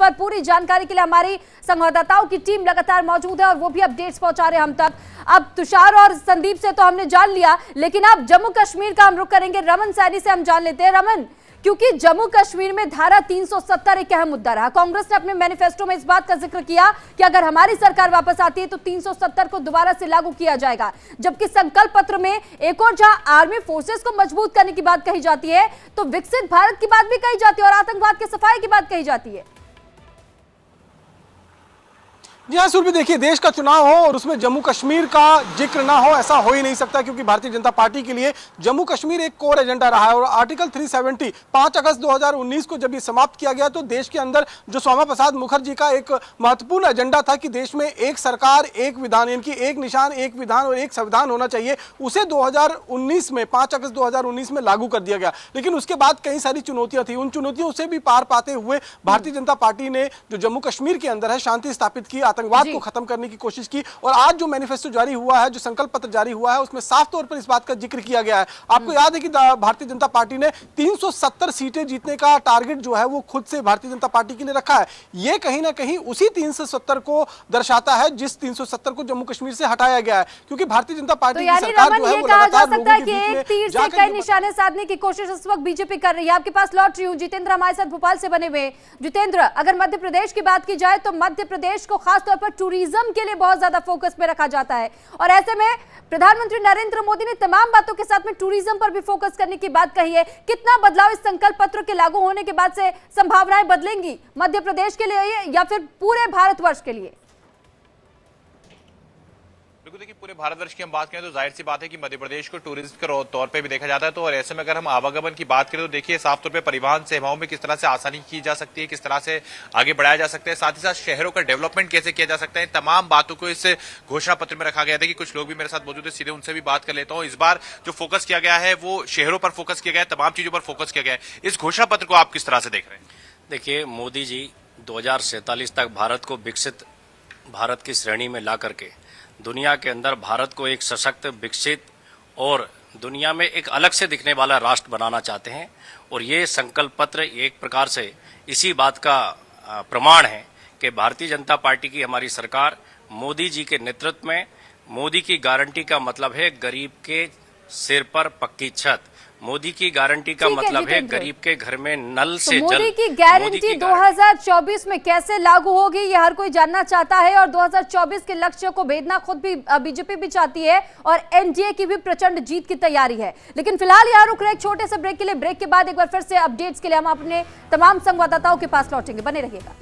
पर पूरी जानकारी के लिए हमारी संवाददाताओं की टीम लगातार मौजूद है और वो भी अपडेट्स पहुंचा रहे हैं हम तक। अब तुषार और संदीप से तो हमने जान लिया, लेकिन अब जम्मू कश्मीर का हम रुख करेंगे, रमन सैनी से हम जान लेते हैं। रमन, क्योंकि जम्मू कश्मीर में धारा 370 एक अहम मुद्दा रहा। कांग्रेस ने अपने मैनिफेस्टो में इस बात का जिक्र किया कि अगर हमारी सरकार वापस आती है तो 370 को दोबारा से लागू किया जाएगा, जबकि संकल्प पत्र में एक और जहां आर्मी फोर्सेस को मजबूत करने की बात कही जाती है, तो विकसित भारत की बात भी कही जाती है और आतंकवाद के सफाई की बात कही जाती है। जी हाँ सुरभि, देखिए देश का चुनाव हो और उसमें जम्मू कश्मीर का जिक्र ना हो, ऐसा हो ही नहीं सकता, क्योंकि भारतीय जनता पार्टी के लिए जम्मू कश्मीर एक कोर एजेंडा रहा है। और आर्टिकल 370 5 अगस्त 2019 को जब ये समाप्त किया गया तो देश के अंदर जो श्यामा प्रसाद मुखर्जी का एक महत्वपूर्ण एजेंडा था कि देश में एक सरकार एक विधान, यानी कि एक निशान एक विधान और एक संविधान होना चाहिए, उसे 2019 में 5 अगस्त 2019 में लागू कर दिया गया। लेकिन उसके बाद कई सारी चुनौतियां थी, उन चुनौतियों से भी पार पाते हुए भारतीय जनता पार्टी ने जो जम्मू कश्मीर के अंदर है शांति स्थापित की, आतंकवाद को खत्म करने की कोशिश की। और आज जो मैनिफेस्टो जारी हुआ है, जो संकल्प पत्र जारी हुआ है, उसमें साफ तौर पर इस बात का जिक्र किया गया है। आपको याद है कि भारतीय जनता पार्टी ने 370 सीटें जीतने का टारगेट जो है वो खुद से भारतीय जनता पार्टी के लिए रखा है। ये कहीं ना कहीं उसी 370 को दर्शाता है जिस 370 को जम्मू कश्मीर से हटाया गया है, क्योंकि भारतीय जनता पार्टी की सरकार जो है वो लगातार लोगों के बीच में तीर से कई निशाने साधने की कोशिश इस वक्त बीजेपी कर रही है। आपके पास लौट रही हूं, जितेंद्र हमारे साथ भोपाल से बने हुए। जितेंद्र, अगर मध्य प्रदेश की बात की जाए तो मध्य प्रदेश को खासतौर पर टूरिज्म के लिए बहुत ज्यादा फोकस में रखा जाता है और ऐसे में प्रधानमंत्री नरेंद्र मोदी ने तमाम बातों के साथ में टूरिज्म पर भी फोकस करने की बात कही है। कितना बदलाव इस संकल्प पत्र के लागू होने के बाद से संभावनाएं बदलेंगी मध्य प्रदेश के लिए या फिर पूरे भारतवर्ष के लिए? बिल्कुल, देखिए पूरे भारतवर्ष की हम बात करें तो जाहिर सी बात है कि मध्य प्रदेश को टूरिज्म के तौर पे भी देखा जाता है। तो और ऐसे में अगर हम आवागमन की बात करें तो देखिए साफ तौर पे परिवहन सेवाओं में किस तरह से आसानी की जा सकती है, किस तरह से आगे बढ़ाया जा सकता है, साथ ही साथ शहरों का डेवलपमेंट कैसे किया जा सकता है, तमाम बातों को इस घोषणा पत्र में रखा गया था। कि कुछ लोग भी मेरे साथ मौजूद है, सीधे उनसे भी बात कर लेता हूँ। इस बार जो फोकस किया गया है वो शहरों पर फोकस किया गया है, तमाम चीजों पर फोकस किया गया है। इस घोषणा पत्र को आप किस तरह से देख रहे हैं? देखिए, मोदी जी 2047 तक भारत को विकसित भारत की श्रेणी में ला करके दुनिया के अंदर भारत को एक सशक्त, विकसित और दुनिया में एक अलग से दिखने वाला राष्ट्र बनाना चाहते हैं। और ये संकल्प पत्र एक प्रकार से इसी बात का प्रमाण है कि भारतीय जनता पार्टी की हमारी सरकार मोदी जी के नेतृत्व में, मोदी की गारंटी का मतलब है गरीब के सिर पर पक्की छत, मोदी की गारंटी का मतलब है गरीब के घर में नल से जल। मोदी की गारंटी 2024 में कैसे लागू होगी ये हर कोई जानना चाहता है और 2024 के लक्ष्य को भेदना खुद भी बीजेपी भी चाहती है और एनडीए की भी प्रचंड जीत की तैयारी है। लेकिन फिलहाल यहाँ रुक रहे एक छोटे से ब्रेक के लिए। ब्रेक के बाद एक बार फिर से अपडेट्स के लिए हम अपने तमाम संवाददाताओं के पास लौटेंगे, बने रहिएगा।